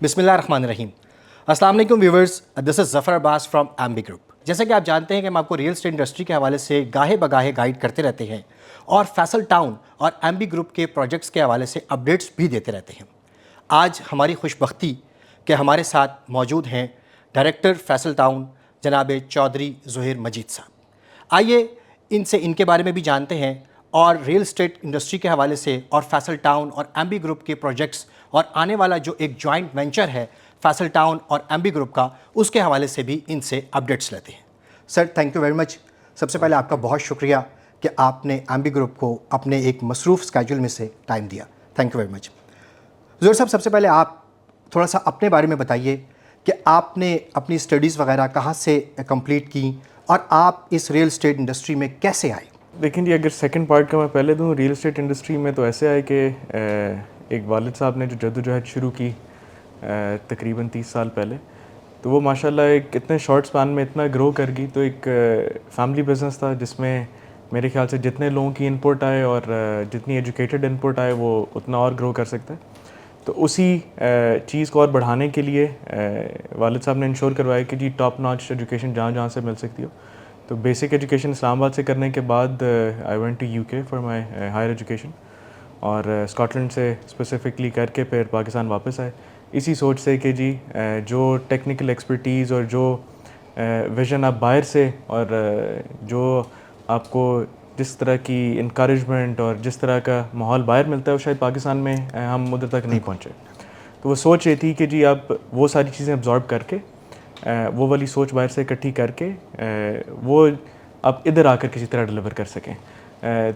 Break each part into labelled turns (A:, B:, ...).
A: بسم اللہ الرحمن الرحیم. السلام علیکم viewers, this is Zafar Abbas from Ambi group. جیسا کہ آپ جانتے ہیں کہ ہم آپ کو ریئل اسٹیٹ انڈسٹری کے حوالے سے گاہے بگاہے گائیڈ کرتے رہتے ہیں اور فیصل ٹاؤن اور ایمبی گروپ کے پروجیکٹس کے حوالے سے اپڈیٹس بھی دیتے رہتے ہیں. آج ہماری خوش بختی کہ ہمارے ساتھ موجود ہیں ڈائریکٹر فیصل ٹاؤن جناب چودھری ظہیر مجید صاحب. آئیے ان کے بارے میں بھی جانتے ہیں اور ریئل اسٹیٹ انڈسٹری کے حوالے سے اور فیصل ٹاؤن اور ایمبی گروپ کے پروجیکٹس اور آنے والا جو ایک جوائنٹ وینچر ہے فیصل ٹاؤن اور ایمبی گروپ کا, اس کے حوالے سے بھی ان سے اپڈیٹس لیتے ہیں. Sir thank you very much. سب سے پہلے آپ کا بہت شکریہ کہ آپ نے ایمبی گروپ کو اپنے ایک مصروف اسکیجول میں سے ٹائم دیا. تھینک یو ویری مچ. ظہیر صاحب, سب سے پہلے آپ تھوڑا سا اپنے بارے میں بتائیے کہ آپ نے اپنی اسٹڈیز وغیرہ کہاں سے کمپلیٹ کی اور آپ اس ریئل اسٹیٹ انڈسٹری میں کیسے آئے؟
B: دیکھیں جی, اگر سیکنڈ پارٹ کا میں پہلے دوں, ریئل اسٹیٹ انڈسٹری میں تو ایسے آئے کہ ایک والد صاحب نے جو جدوجہد شروع کی تقریباً 30 سال پہلے, تو وہ ماشاء اللہ ایک اتنے شارٹ سپان میں اتنا گرو کر گئی. تو ایک فیملی بزنس تھا جس میں میرے خیال سے جتنے لوگوں کی ان پٹ آئے اور جتنی ایجوکیٹڈ ان پٹ آئے وہ اتنا اور گرو کر سکتا ہے. تو اسی چیز کو اور بڑھانے کے لیے والد صاحب نے انشور کروایا کہ جی ٹاپ ناچ ایجوکیشن جہاں جہاں سے مل سکتی ہو. تو بیسک ایجوکیشن اسلام آباد سے کرنے کے بعد I went to UK for my higher education, اور اسکاٹ لینڈ سے اسپیسیفکلی کر کے پھر پاکستان واپس آئے اسی سوچ سے کہ جی جو ٹیکنیکل ایکسپرٹیز اور جو ویژن آپ باہر سے اور جو آپ کو جس طرح کی انکریجمنٹ اور جس طرح کا ماحول باہر ملتا ہے وہ شاید پاکستان میں ہم ادھر تک نہیں پہنچے. تو وہ سوچ یہ تھی کہ جی آپ وہ ساری چیزیں ابزارب کر کے وہ والی سوچ باہر سے اکٹھی کر کے وہ آپ ادھر آ کر کسی طرح ڈلیور کر سکیں.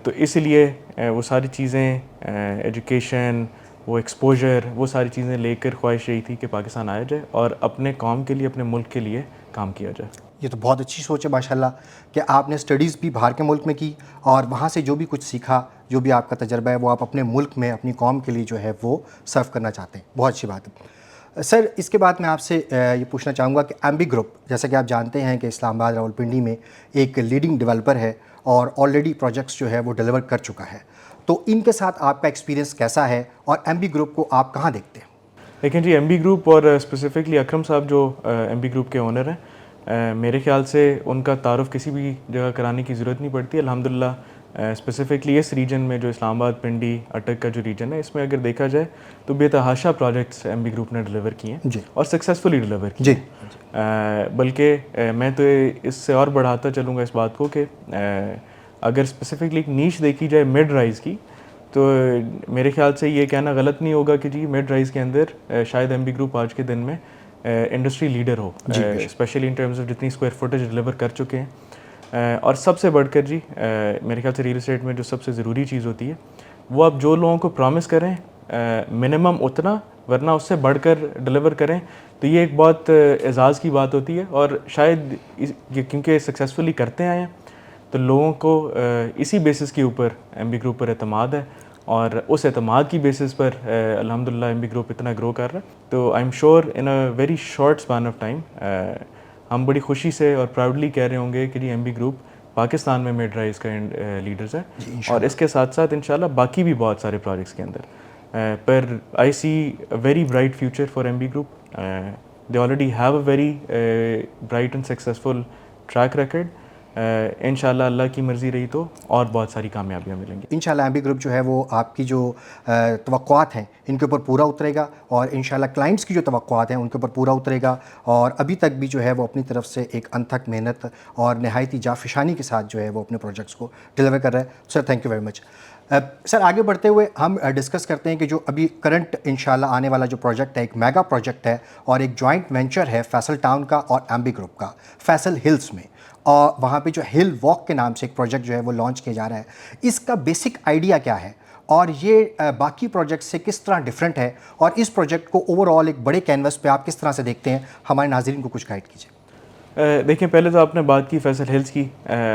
B: تو اس لیے وہ ساری چیزیں ایجوکیشن, وہ ایکسپوجر, وہ ساری چیزیں لے کر خواہش یہی تھی کہ پاکستان آیا جائے اور اپنے قوم کے لیے, اپنے ملک کے لیے کام کیا جائے.
A: یہ تو بہت اچھی سوچ ہے ماشاء اللہ کہ آپ نے اسٹڈیز بھی باہر کے ملک میں کی اور وہاں سے جو بھی کچھ سیکھا, جو بھی آپ کا تجربہ ہے وہ آپ اپنے ملک میں اپنی قوم کے لیے جو ہے وہ سرو کرنا چاہتے ہیں. بہت اچھی بات ہے. سر اس کے بعد میں آپ سے یہ پوچھنا چاہوں گا کہ ایمبی گروپ, جیسا کہ آپ جانتے ہیں کہ اسلام آباد راولپنڈی میں ایک لیڈنگ ڈیولپر ہے اور آلریڈی پروجیکٹس جو ہے وہ ڈیلیور کر چکا ہے, تو ان کے ساتھ آپ کا ایکسپیرینس کیسا ہے اور ایمبی گروپ کو آپ کہاں دیکھتے ہیں؟
B: لیکن جی ایمبی گروپ اور اسپیسیفکلی اکرم صاحب جو ایمبی گروپ کے اونر ہیں, میرے خیال سے ان کا تعارف کسی بھی جگہ کرانے کی ضرورت نہیں پڑتی. الحمدللہ اسپیسیفکلی اس ریجن میں جو اسلام آباد, پنڈی, اٹک کا جو ریجن ہے, اس میں اگر دیکھا جائے تو بے تحاشا پروجیکٹس ایمبی گروپ نے ڈلیور کیے ہیں
A: جی
B: اور سکسیزفلی ڈلیور کیے ہیں. بلکہ میں تو اس سے اور بڑھاتا چلوں گا اس بات کو کہ اگر اسپیسیفکلی ایک نیش دیکھی جائے مڈ رائز کی, تو میرے خیال سے یہ کہنا غلط نہیں ہوگا کہ جی مڈ رائز کے اندر شاید ایمبی گروپ آج کے دن میں انڈسٹری لیڈر ہو, اسپیشلی ان ٹرمز آف جتنی اسکوائر فوٹیج ڈلیور کر چکے ہیں. اور سب سے بڑھ کر جی میرے خیال سے ریئل اسٹیٹ میں جو سب سے ضروری چیز ہوتی ہے وہ آپ جو لوگوں کو پرومس کریں منیمم اتنا, ورنہ اس سے بڑھ کر ڈلیور کریں, تو یہ ایک بہت اعزاز کی بات ہوتی ہے. اور شاید کیونکہ سکسیزفلی کرتے آئے ہیں تو لوگوں کو اسی بیسس کے اوپر ایمبی گروپ پر اعتماد ہے, اور اس اعتماد کی بیسس پر الحمدللہ ایمبی گروپ اتنا گرو کر رہا ہے. تو I am sure in a very short span of time ہم بڑی خوشی سے اور پراؤڈلی کہہ رہے ہوں گے کہ جی ایمبی گروپ پاکستان میں مڈ رائز کا لیڈرز ہے, اور اس کے ساتھ ساتھ انشاءاللہ باقی بھی بہت سارے پروجیکٹس کے اندر. پر I see a very bright future for MB group. They already have a very bright and successful track record. انشاءاللہ اللہ کی مرضی رہی تو اور بہت ساری کامیابیاں ملیں گی.
A: انشاءاللہ ایمبی گروپ جو ہے وہ آپ کی جو توقعات ہیں ان کے اوپر پورا اترے گا, اور انشاءاللہ کلائنٹس کی جو توقعات ہیں ان کے اوپر پورا اترے گا, اور ابھی تک بھی جو ہے وہ اپنی طرف سے ایک انتھک محنت اور نہایتی جافشانی کے ساتھ جو ہے وہ اپنے پروجیکٹس کو ڈیلیور کر رہا ہے. Sir thank you very much. Sir آگے بڑھتے ہوئے ہم ڈسکس کرتے ہیں کہ جو ابھی کرنٹ انشاءاللہ آنے والا جو پروجیکٹ ہے ایک میگا پروجیکٹ ہے اور ایک جوائنٹ وینچر ہے فیصل ٹاؤن کا اور ایمبی گروپ کا فیصل ہلز میں, اور وہاں پہ جو ہل واک کے نام سے ایک پروجیکٹ جو ہے وہ لانچ کیا جا رہا ہے. اس کا بیسک آئیڈیا کیا ہے اور یہ باقی پروجیکٹ سے کس طرح ڈیفرنٹ ہے, اور اس پروجیکٹ کو اوور آل ایک بڑے کینوس پہ آپ کس طرح سے دیکھتے ہیں؟ ہمارے ناظرین کو کچھ گائیڈ کیجیے.
B: دیکھیں, پہلے تو آپ نے بات کی فیصل ہلز کی,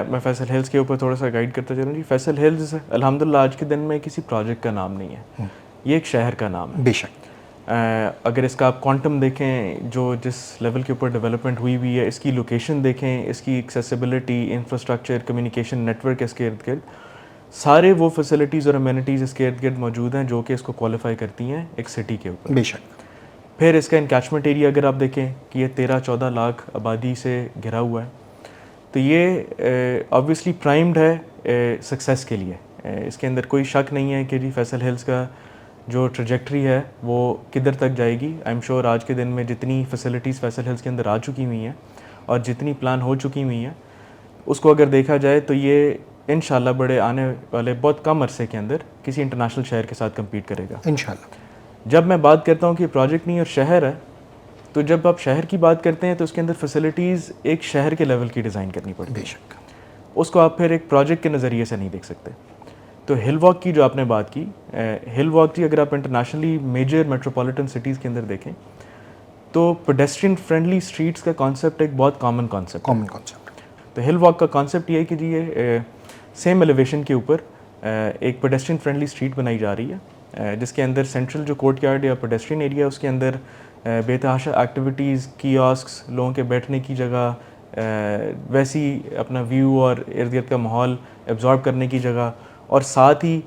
B: میں فیصل ہلز کے اوپر تھوڑا سا گائیڈ کرتا چلوں. جی فیصل ہلز الحمدللہ آج کے دن میں کسی پروجیکٹ کا نام نہیں ہے, یہ ایک شہر کا نام ہے.
A: بے شک.
B: اگر اس کا آپ کوانٹم دیکھیں, جو جس لیول کے اوپر ڈیولپمنٹ ہوئی ہے, اس کی لوکیشن دیکھیں, اس کی accessibility, infrastructure, communication network اس کے ارد گرد, سارے وہ فیسلٹیز اور امینٹیز اس کے ارد گرد موجود ہیں جو کہ اس کو کوالیفائی کرتی ہیں ایک سٹی کے اوپر.
A: بے شک.
B: پھر اس کا انکیچمنٹ ایریا اگر آپ دیکھیں کہ یہ 13-14 لاکھ آبادی سے گھرا ہوا ہے، تو یہ آبویسلی پرائمڈ ہے سکسیس کے لیے. اس کے اندر کوئی شک نہیں ہے کہ جی فیصل ہلز کا جو ٹریجیکٹری ہے وہ کدھر تک جائے گی. آئی ایم شیور آج کے دن میں جتنی فیسلٹیز فیصل ہلز کے اندر آ چکی ہوئی ہیں اور جتنی پلان ہو چکی ہوئی ہیں، اس کو اگر دیکھا جائے تو یہ انشاءاللہ بڑے آنے والے بہت کم عرصے کے اندر کسی انٹرنیشنل شہر کے ساتھ کمپیٹ کرے گا
A: انشاءاللہ.
B: جب میں بات کرتا ہوں کہ پروجیکٹ نہیں اور شہر ہے، تو جب آپ شہر کی بات کرتے ہیں تو اس کے اندر فیسلٹیز ایک شہر کے لیول کی ڈیزائن کرنی پڑتی ہے.
A: بے شک.
B: اس کو آپ پھر ایک پروجیکٹ کے نظریے سے نہیں دیکھ سکتے. تو ہل واک کی جو آپ نے بات کی، ہل واک کی اگر آپ انٹرنیشنلی میجر میٹروپولیٹن سٹیز کے اندر دیکھیں تو پیڈسٹرین فرینڈلی اسٹریٹس کا کانسیپٹ ایک بہت کامن کانسیپٹ ہے. تو ہل واک کا کانسیپٹ یہ ہے کہ جی یہ سیم ایلیویشن کے اوپر ایک پیڈسٹرین فرینڈلی اسٹریٹ بنائی جا رہی ہے، جس کے اندر سینٹرل جو کورٹ یارڈ یا پیڈسٹرین ایریا ہے اس کے اندر بے تحاشا ایکٹیویٹیز، کیاسکس، لوگوں کے بیٹھنے کی جگہ، ویسی اپنا ویو اور ارد گرد کا ماحول ایبزارب کرنے کی جگہ، اور ساتھ ہی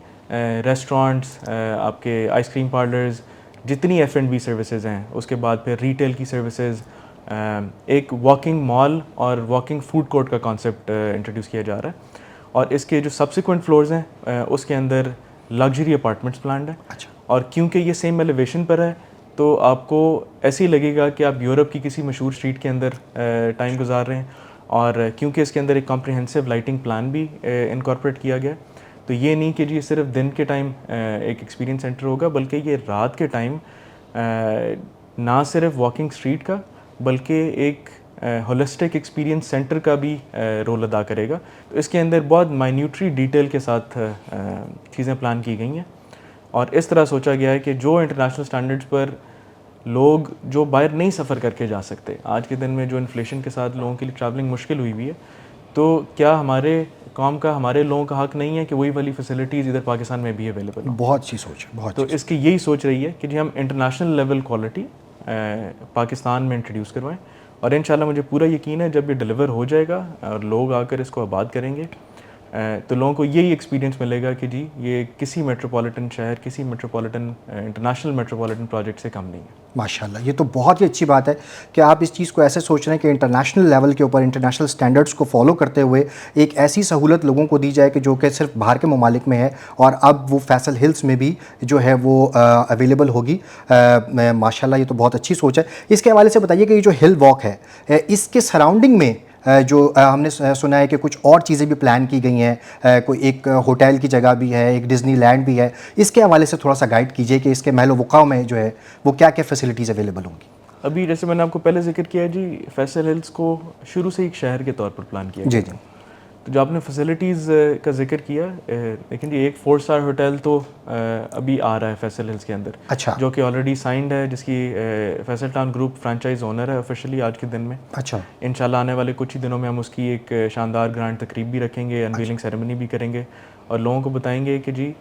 B: ریسٹورانٹس، آپ کے آئس کریم پارلرز، جتنی ایف اینڈ بی سروسز ہیں، اس کے بعد پھر ریٹیل کی سروسز، ایک واکنگ مال اور واکنگ فوڈ کورٹ کا کانسیپٹ انٹروڈیوس کیا جا رہا ہے. اور اس کے جو سبسیکوینٹ فلورز ہیں اس کے اندر لگژری اپارٹمنٹس پلانڈ ہیں. اور کیونکہ یہ سیم ایلیویشن پر ہے تو آپ کو ایسے ہی لگے گا کہ آپ یورپ کی کسی مشہور اسٹریٹ کے اندر ٹائم گزار رہے ہیں. اور کیونکہ اس کے اندر ایک کمپریہنسو لائٹنگ پلان بھی انکارپوریٹ کیا گیا، تو یہ نہیں کہ جی صرف دن کے ٹائم ایک ایکسپیرینس سینٹر ہوگا، بلکہ یہ رات کے ٹائم نہ صرف واکنگ اسٹریٹ کا بلکہ ایک ہولسٹک ایکسپیرینس سینٹر کا بھی رول ادا کرے گا. تو اس کے اندر بہت مائنیوٹری ڈیٹیل کے ساتھ چیزیں پلان کی گئی ہیں، اور اس طرح سوچا گیا ہے کہ جو انٹرنیشنل سٹینڈرڈز پر لوگ جو باہر نہیں سفر کر کے جا سکتے، آج کے دن میں جو انفلیشن کے ساتھ لوگوں کے لیے ٹریولنگ مشکل ہوئی ہے، تو کیا ہمارے قوم کا، ہمارے لوگوں کا حق نہیں ہے کہ وہی والی فیسلٹیز ادھر پاکستان میں بھی اویلیبل ہوں؟
A: بہت اچھی سوچ ہے.
B: تو اس کی یہی سوچ رہی ہے کہ جی ہم انٹرنیشنل لیول کوالٹی پاکستان میں انٹروڈیوس کروائیں. اور انشاءاللہ مجھے پورا یقین ہے جب یہ ڈیلیور ہو جائے گا اور لوگ آ کر اس کو آباد کریں گے تو لوگوں کو یہی ایکسپیرینس ملے گا کہ جی یہ کسی میٹروپولیٹن شہر، کسی میٹروپولیٹن انٹرنیشنل میٹروپولیٹن پروجیکٹ سے کم نہیں ہے.
A: ماشاءاللہ، یہ تو بہت ہی اچھی بات ہے کہ آپ اس چیز کو ایسے سوچ رہے ہیں کہ انٹرنیشنل لیول کے اوپر انٹرنیشنل سٹینڈرڈز کو فالو کرتے ہوئے ایک ایسی سہولت لوگوں کو دی جائے کہ جو کہ صرف باہر کے ممالک میں ہے اور اب وہ فیصل ہلز میں بھی جو ہے وہ اویلیبل ہوگی. ماشاءاللہ، یہ تو بہت اچھی سوچ ہے. اس کے حوالے سے بتائیے کہ یہ جو ہل واک ہے اس کے سراؤنڈنگ میں جو ہم نے سنا ہے کہ کچھ اور چیزیں بھی پلان کی گئی ہیں، کوئی ایک ہوٹل کی جگہ بھی ہے، ایک ڈزنی لینڈ بھی ہے. اس کے حوالے سے تھوڑا سا گائیڈ کیجئے کہ اس کے محل و وقوع میں جو ہے وہ کیا کیا فیسلٹیز اویلیبل ہوں گی.
B: ابھی جیسے میں نے آپ کو پہلے ذکر کیا جی فیصل ہلز کو شروع سے ایک شہر کے طور پر پلان کیا گیا.
A: جی.
B: تو جو آپ نے فیسلٹیز کا ذکر کیا، لیکن جی ایک 4 اسٹار ہوٹل تو ابھی آ رہا ہے فیصل ہلز کے اندر،
A: اچھا،
B: جو کہ آلریڈی سائنڈ ہے، جس کی فیصل ٹاؤن گروپ فرانچائز اونر ہے آفیشلی آج کے دن میں.
A: اچھا،
B: انشاءاللہ آنے والے کچھ ہی دنوں میں ہم اس کی ایک شاندار گرانڈ تقریب بھی رکھیں گے، انویلنگ سیریمنی بھی کریں گے، اور لوگوں کو بتائیں گے کہ جی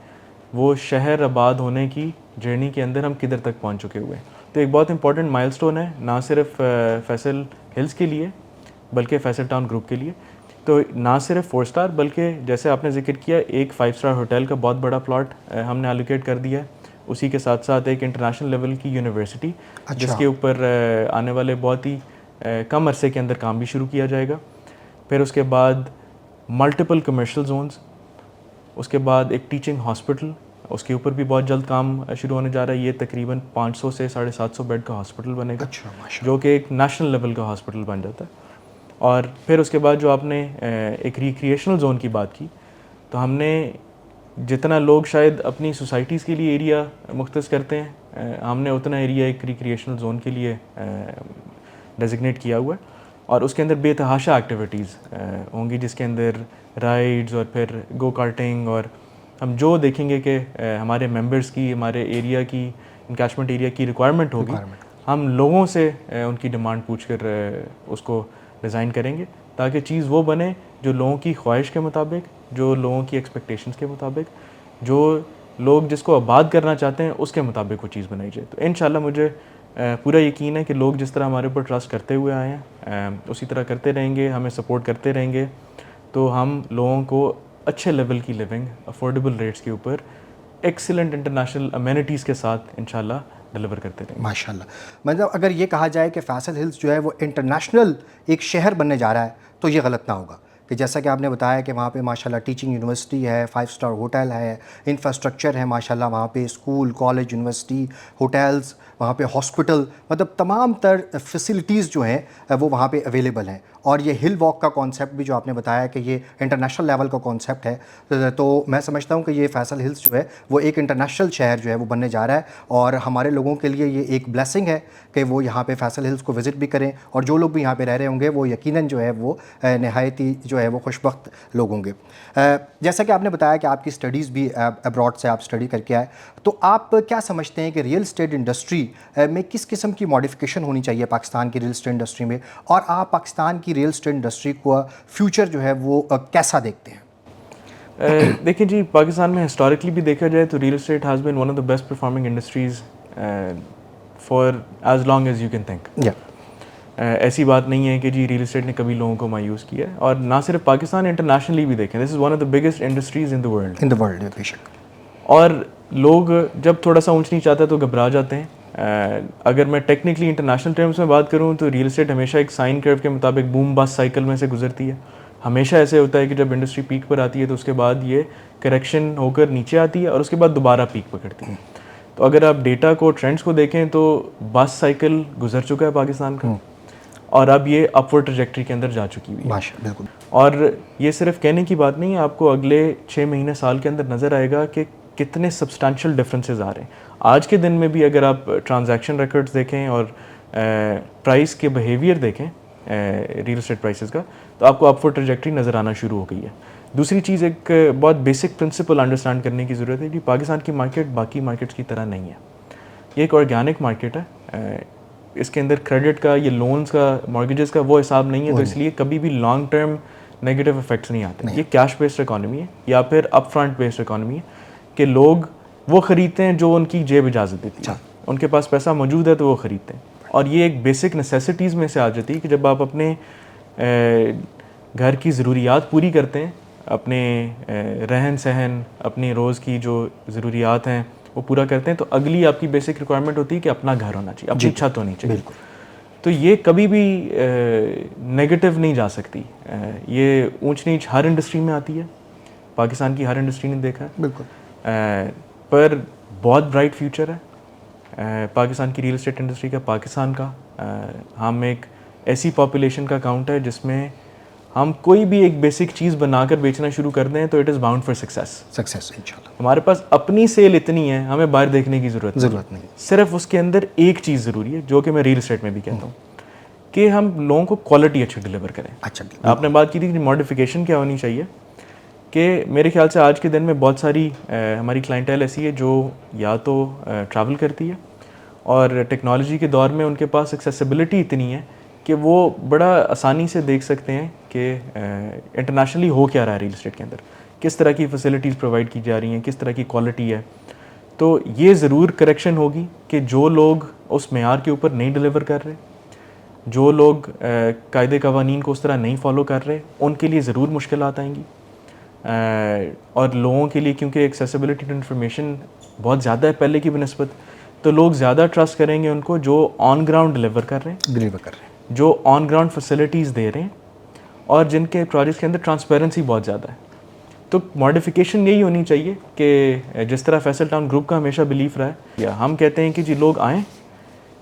B: وہ شہر آباد ہونے کی جرنی کے اندر ہم کدھر تک پہنچ چکے ہوئے ہیں. تو ایک بہت امپورٹنٹ مائل سٹون ہے، نہ صرف فیصل ہلز کے لیے بلکہ فیصل ٹاؤن گروپ کے لیے. تو نہ صرف 4 اسٹار بلکہ جیسے آپ نے ذکر کیا ایک 5 اسٹار ہوٹل کا بہت بڑا پلاٹ ہم نے الوکیٹ کر دیا ہے. اسی کے ساتھ ساتھ ایک انٹرنیشنل لیول کی یونیورسٹی جس کے اوپر آنے والے بہت ہی کم عرصے کے اندر کام بھی شروع کیا جائے گا. پھر اس کے بعد ملٹیپل کمرشل زونز، اس کے بعد ایک ٹیچنگ ہاسپٹل، اس کے اوپر بھی بہت جلد کام شروع ہونے جا رہا ہے. یہ تقریباً 500 سے 750 بیڈ کا ہاسپٹل بنے گا، جو کہ ایک نیشنل لیول کا ہاسپٹل بن جاتا ہے. اور پھر اس کے بعد جو آپ نے ایک ریکریشنل زون کی بات کی، تو ہم نے جتنا لوگ شاید اپنی سوسائٹیز کے لیے ایریا مختص کرتے ہیں، ہم نے اتنا ایریا ایک ریکریشنل زون کے لیے ڈیزگنیٹ کیا ہوا ہے. اور اس کے اندر بے تحاشا ایکٹیویٹیز ہوں گی، جس کے اندر رائڈز اور پھر گو کارٹنگ، اور ہم جو دیکھیں گے کہ ہمارے ممبرس کی، ہمارے ایریا کی، انکیچمنٹ ایریا کی ریکوائرمنٹ ہوگی، ہم لوگوں سے ان کی ڈیمانڈ پوچھ کر اس کو ڈیزائن کریں گے، تاکہ چیز وہ بنے جو لوگوں کی خواہش کے مطابق، جو لوگوں کی ایکسپیکٹیشنز کے مطابق، جو لوگ جس کو آباد کرنا چاہتے ہیں اس کے مطابق وہ چیز بنائی جائے. تو انشاءاللہ مجھے پورا یقین ہے کہ لوگ جس طرح ہمارے اوپر ٹرسٹ کرتے ہوئے آئے ہیں اسی طرح کرتے رہیں گے، ہمیں سپورٹ کرتے رہیں گے. تو ہم لوگوں کو اچھے لیول کی لیونگ افورڈیبل ریٹس کے اوپر ایکسیلنٹ انٹرنیشنل امینٹیز کے ساتھ انشاءاللہ ڈلیور کرتے رہیں.
A: ماشاء اللہ. مطلب اگر یہ کہا جائے کہ فیصل ہلز جو ہے وہ انٹرنیشنل ایک شہر بننے جا رہا ہے تو یہ غلط نہ ہوگا کہ جیسا کہ آپ نے بتایا کہ وہاں پہ ماشاءاللہ ٹیچنگ یونیورسٹی ہے, 5 اسٹار ہوٹل ہے, انفراسٹرکچر ہے ماشاءاللہ وہاں پہ, اسکول, کالج, یونیورسٹی, ہوٹلز, وہاں پہ ہاسپٹل, مطلب تمام تر فیسلٹیز جو ہیں وہ وہاں پہ اویلیبل ہیں. اور یہ ہل واک کا کانسیپٹ بھی جو آپ نے بتایا کہ یہ انٹرنیشنل لیول کا کانسیپٹ ہے, تو میں سمجھتا ہوں کہ یہ فیصل ہلز جو ہے وہ ایک انٹرنیشنل شہر جو ہے وہ بننے جا رہا ہے, اور ہمارے لوگوں کے لیے یہ ایک بلیسنگ ہے کہ وہ یہاں پہ فیصل ہلز کو وزٹ بھی کریں, اور جو لوگ بھی یہاں پہ رہ رہے ہوں گے وہ یقیناً جو ہے وہ نہایت ہی جو ہے وہ خوش بخت لوگ ہوں گے. جیسا کہ آپ نے بتایا کہ آپ کی اسٹڈیز بھی ابراڈ سے آپ اسٹڈی کر کے آئے, تو آپ کیا سمجھتے ہیں کہ ریئل اسٹیٹ انڈسٹری میں کس قسم کی ماڈیفکیشن ہونی چاہیے پاکستان کی ریئل اسٹیٹ انڈسٹری میں, اور آپ پاکستان کی ریئل اسٹیٹ انڈسٹری کو فیوچر جو ہے وہ کیسا دیکھتے ہیں؟
B: دیکھیں جی, پاکستان میں ہسٹوریکلی بھی دیکھا جائے تو real estate has been one of the best performing industries far as long as you can think. ایسی بات نہیں ہے کہ جی ریئل اسٹیٹ نے کبھی لوگوں کو مایوس کیا ہے, اور نہ صرف پاکستان, انٹرنیشنلی بھی دیکھیں, this is one of the biggest industries in the world.
A: بے شک.
B: اور لوگ جب تھوڑا سا اونچ نیچ آتا ہے تو گھبرا جاتے ہیں. اگر میں ٹیکنیکلی انٹرنیشنل ٹرمز میں بات کروں تو ریئل اسٹیٹ ہمیشہ ایک سائن کرو کے مطابق بوم باسٹ سائیکل میں سے گزرتی ہے. ہمیشہ ایسے ہوتا ہے کہ جب انڈسٹری پیک پر آتی ہے تو اس کے بعد یہ کریکشن ہو کر نیچے آتی ہے اور اس کے بعد دوبارہ پیک پکڑتی ہے. تو اگر آپ ڈیٹا کو, ٹرینڈس کو دیکھیں تو باسٹ سائیکل گزر چکا ہے پاکستان کا, اور اب یہ اپورڈ ٹریجیکٹری کے اندر جا چکی ہوئی ہے.
A: بالکل.
B: اور یہ صرف کہنے کی بات نہیں ہے, آپ کو اگلے 6 مہینے سال کے اندر نظر آئے گا کہ کتنے سبسٹانشیل ڈفرینسز آ رہے ہیں. آج کے دن میں بھی اگر آپ ٹرانزیکشن ریکارڈز دیکھیں اور پرائس کے بیہیویئر دیکھیں ریئل اسٹیٹ پرائسز کا, تو آپ کو اپورڈ ٹریجیکٹری نظر آنا شروع ہو گئی ہے. دوسری چیز, ایک بہت بیسک پرنسپل انڈرسٹینڈ کرنے کی ضرورت ہے کہ پاکستان کی مارکیٹ باقی مارکیٹس کی طرح نہیں ہے. یہ ایک آرگینک مارکیٹ ہے, اس کے اندر کریڈٹ کا, یہ لونز کا, مارگیجز کا وہ حساب نہیں ہے, تو اس لیے کبھی بھی لانگ ٹرم نیگیٹو افیکٹس نہیں آتے. یہ کیش بیسڈ اکانومی ہے یا پھر اپ فرنٹ بیسڈ اکانومی ہے کہ لوگ وہ خریدتے ہیں جو ان کی جیب اجازت دیتی ہے. ان کے پاس پیسہ موجود ہے تو وہ خریدتے ہیں, اور یہ ایک بیسک نیسیسٹیز میں سے آ جاتی ہے کہ جب آپ اپنے گھر کی ضروریات پوری کرتے ہیں, اپنے رہن سہن, اپنی روز کی جو ضروریات ہیں وہ پورا کرتے ہیں, تو اگلی آپ کی بیسک ریکوائرمنٹ ہوتی ہے کہ اپنا گھر ہونا چاہیے, اپنی چھت ہونی چاہیے. تو یہ کبھی بھی نیگیٹو نہیں جا سکتی. یہ اونچ نیچ ہر انڈسٹری میں آتی ہے, پاکستان کی ہر انڈسٹری نے دیکھا ہے.
A: بالکل.
B: پر بہت برائٹ فیوچر ہے پاکستان کی ریئل اسٹیٹ انڈسٹری کا, پاکستان کا. ہم ایک ایسی پاپولیشن کا اکاؤنٹ ہے جس میں ہم کوئی بھی ایک بیسک چیز بنا کر بیچنا شروع کر دیں تو it is bound for success انشاءاللہ. ہمارے پاس اپنی سیل اتنی ہے, ہمیں باہر دیکھنے کی ضرورت نہیں. صرف اس کے اندر ایک چیز ضروری ہے جو کہ میں ریئل اسٹیٹ میں بھی کہتا ہوں کہ ہم لوگوں کو کوالٹی اچھی ڈلیور کریں. آپ نے بات کی تھی کہ ماڈیفیکیشن کیا ہونی چاہیے, کہ میرے خیال سے آج کے دن میں بہت ساری ہماری کلائنٹیل ایسی ہے جو یا تو ٹریول کرتی ہے, اور ٹیکنالوجی کے دور میں ان کے پاس ایکسیسیبلٹی اتنی ہے کہ وہ بڑا آسانی سے دیکھ سکتے ہیں کہ انٹرنیشنلی ہو کیا رہا ہے ریئل اسٹیٹ کے اندر, کس طرح کی فیسلٹیز پرووائڈ کی جا رہی ہیں, کس طرح کی کوالٹی ہے. تو یہ ضرور کریکشن ہوگی کہ جو لوگ اس معیار کے اوپر نہیں ڈلیور کر رہے, جو لوگ قاعدے قوانین کو اس طرح نہیں فالو کر رہے, ان کے لیے ضرور مشکلات آئیں گی. اور لوگوں کے لیے کیونکہ ایکسیسیبلٹی ٹو انفارمیشن بہت زیادہ ہے پہلے کی بنسبت, تو لوگ زیادہ ٹرسٹ کریں گے ان کو جو آن گراؤنڈ ڈلیور کر رہے ہیں, جو آن گراؤنڈ فیسلٹیز دے رہے ہیں, اور جن کے پروجیکٹس کے اندر ٹرانسپیرنسی بہت زیادہ ہے. تو ماڈیفیکیشن یہی ہونی چاہیے کہ جس طرح فیصل ٹاؤن گروپ کا ہمیشہ بلیف رہا ہے, یا ہم کہتے ہیں کہ جی لوگ آئیں,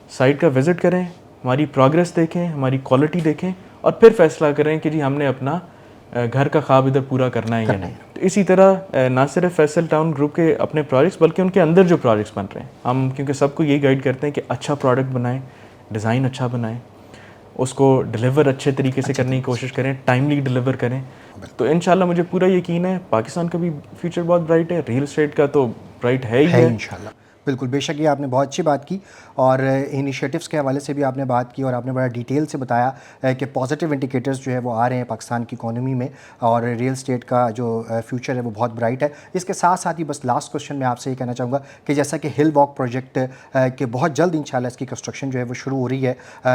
B: سائٹ کا وزٹ کریں, ہماری پروگرس دیکھیں, ہماری کوالٹی دیکھیں, اور پھر فیصلہ کریں کہ جی ہم نے اپنا گھر کا خواب ادھر پورا کرنا ہے یا نہیں. تو اسی طرح نہ صرف فیصل ٹاؤن گروپ کے اپنے پروجیکٹس بلکہ ان کے اندر جو پروجیکٹس بن رہے ہیں, ہم کیونکہ سب کو یہی گائیڈ کرتے ہیں کہ اچھا پروڈکٹ بنائیں, ڈیزائن اچھا بنائیں, اس کو ڈلیور اچھے طریقے سے کرنے کی کوشش کریں, ٹائملی ڈلیور کریں. تو انشاءاللہ مجھے پورا یقین ہے پاکستان کا بھی فیوچر بہت برائٹ ہے, ریئل اسٹیٹ کا تو برائٹ ہے ہی ہے
A: انشاءاللہ. بالکل, بے شک یہ آپ نے بہت اچھی بات کی, اور انیشیٹوز کے حوالے سے بھی آپ نے بات کی, اور آپ نے بڑا ڈیٹیل سے بتایا کہ پازیٹیو انڈیکیٹرز جو ہے وہ آ رہے ہیں پاکستان کی اکانومی میں, اور ریئل اسٹیٹ کا جو فیوچر ہے وہ بہت برائٹ ہے. اس کے ساتھ ساتھ ہی بس لاسٹ کوشچن میں آپ سے یہ کہنا چاہوں گا کہ جیسا کہ ہل واک پروجیکٹ کہ بہت جلد انشاءاللہ اس کی کنسٹرکشن جو ہے وہ شروع ہو رہی ہے,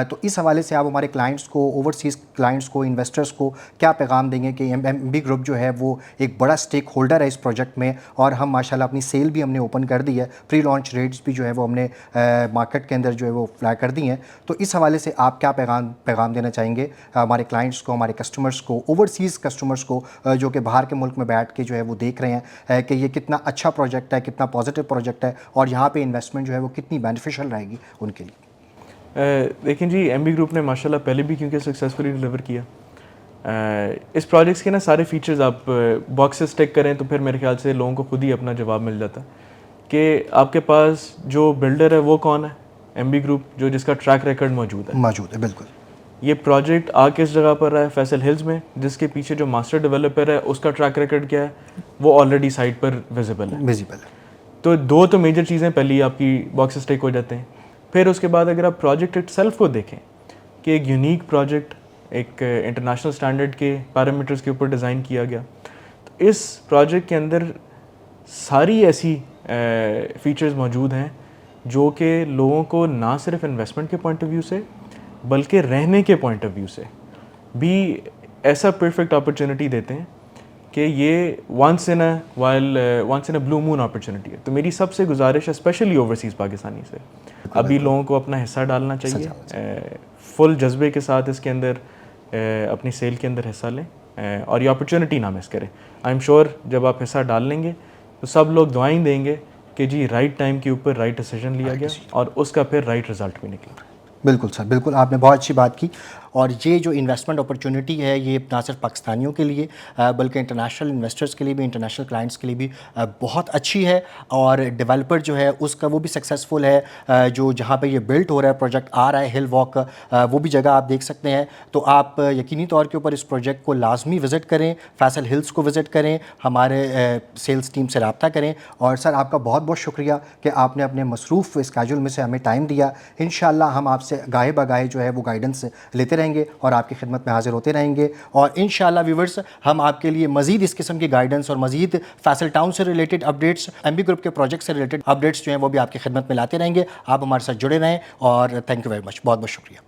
A: تو اس حوالے سے آپ ہمارے کلائنٹس کو, اوورسیز کلائنٹس کو, انویسٹرس کو کیا پیغام دیں گے کہ ایم بی گروپ جو ہے وہ ایک بڑا اسٹیک ہولڈر ہے اس پروجیکٹ میں, اور ہم ماشاءاللہ اپنی سیل بھی ہم نے اوپن کر دی ہے, پری لانچ لانچ ریٹس بھی جو ہے وہ ہم نے مارکیٹ کے اندر جو ہے وہ فلائی کر دی ہیں. تو اس حوالے سے آپ کیا پیغام دینا چاہیں گے ہمارے کلائنٹس کو, ہمارے کسٹمرس کو, اوورسیز کسٹمرس کو جو کہ باہر کے ملک میں بیٹھ کے جو ہے وہ دیکھ رہے ہیں کہ یہ کتنا اچھا پروجیکٹ ہے, کتنا پازیٹیو پروجیکٹ ہے, اور یہاں پہ انویسٹمنٹ جو ہے وہ کتنی بینیفیشل رہے گی ان کے لیے؟
B: دیکھیں جی, ایم بی گروپ نے ماشاء اللہ پہلے بھی کیونکہ سکسیزفلی ڈلیور کیا. اس پروجیکٹس کے نا سارے فیچرز آپ باکسز ٹیک کریں تو پھر میرے خیال سے لوگوں کو خود ہی اپنا جواب مل جاتا کہ آپ کے پاس جو بلڈر ہے وہ کون ہے, ایم بی گروپ, جو جس کا ٹریک ریکارڈ موجود ہے.
A: بالکل.
B: یہ پروجیکٹ آ کس جگہ پر رہا ہے؟ فیصل ہلز میں, جس کے پیچھے جو ماسٹر ڈیولپر ہے اس کا ٹریک ریکارڈ کیا ہے, وہ آلریڈی سائٹ پر ویزیبل ہے. تو دو تو میجر چیزیں پہلی آپ کی باکسز ٹیک ہو جاتے ہیں. پھر اس کے بعد اگر آپ پروجیکٹ اٹ سیلف کو دیکھیں کہ ایک یونیک پروجیکٹ ایک انٹرنیشنل اسٹینڈرڈ کے پیرامیٹرز کے اوپر ڈیزائن کیا گیا, تو اس پروجیکٹ کے اندر ساری ایسی فیچرز موجود ہیں جو کہ لوگوں کو نہ صرف انویسٹمنٹ کے پوائنٹ آف ویو سے بلکہ رہنے کے پوائنٹ آف ویو سے بھی ایسا پرفیکٹ اپرچونٹی دیتے ہیں کہ یہ ونس ان اے بلو مون اپرچونٹی ہے. تو میری سب سے گزارش ہے اسپیشلی اوورسیز پاکستانی سے, ابھی لوگوں کو اپنا حصہ ڈالنا چاہیے, فل جذبے کے ساتھ اس کے اندر اپنی سیل کے اندر حصہ لیں اور یہ اپرچونٹی نہ مس کریں. آئی ایم شیور جب آپ حصہ ڈال لیں گے تو سب لوگ دعائیں دیں گے کہ جی رائٹ ٹائم کے اوپر رائٹ ڈیسیجن لیا گیا اور اس کا پھر رائٹ رزلٹ بھی نکلا.
A: بالکل سر, بالکل آپ نے بہت اچھی بات کی. اور یہ جو انویسٹمنٹ اپرچونٹی ہے یہ نہ صرف پاکستانیوں کے لیے بلکہ انٹرنیشنل انویسٹرز کے لیے بھی, انٹرنیشنل کلائنٹس کے لیے بھی بہت اچھی ہے. اور ڈیولپر جو ہے اس کا وہ بھی سکسیزفل ہے, جو جہاں پہ یہ بلڈ ہو رہا ہے پروجیکٹ آ رہا ہے ہل واک, وہ بھی جگہ آپ دیکھ سکتے ہیں. تو آپ یقینی طور کے اوپر اس پروجیکٹ کو لازمی وزٹ کریں, فیصل ہلز کو وزٹ کریں, ہمارے سیلز ٹیم سے رابطہ کریں. اور سر آپ کا بہت بہت شکریہ کہ آپ نے اپنے مصروف اسکیجول میں سے ہمیں ٹائم دیا. انشاءاللہ ہم آپ سے گاہے بگاہے جو ہے وہ گائیڈنس لیتے رہیں گے اور آپ کی خدمت میں حاضر ہوتے رہیں گے. اور انشاءاللہ ویورز ہم آپ کے لیے مزید اس قسم کی گائیڈنس اور مزید فیصل ٹاؤن سے related updates, M B group کے پروجیکٹ سے ریلیٹڈ اپڈیٹس جو ہیں وہ بھی آپ کی خدمت میں لاتے رہیں گے. آپ ہمارے ساتھ جڑے رہیں اور تھینک یو ویری مچ, بہت بہت شکریہ.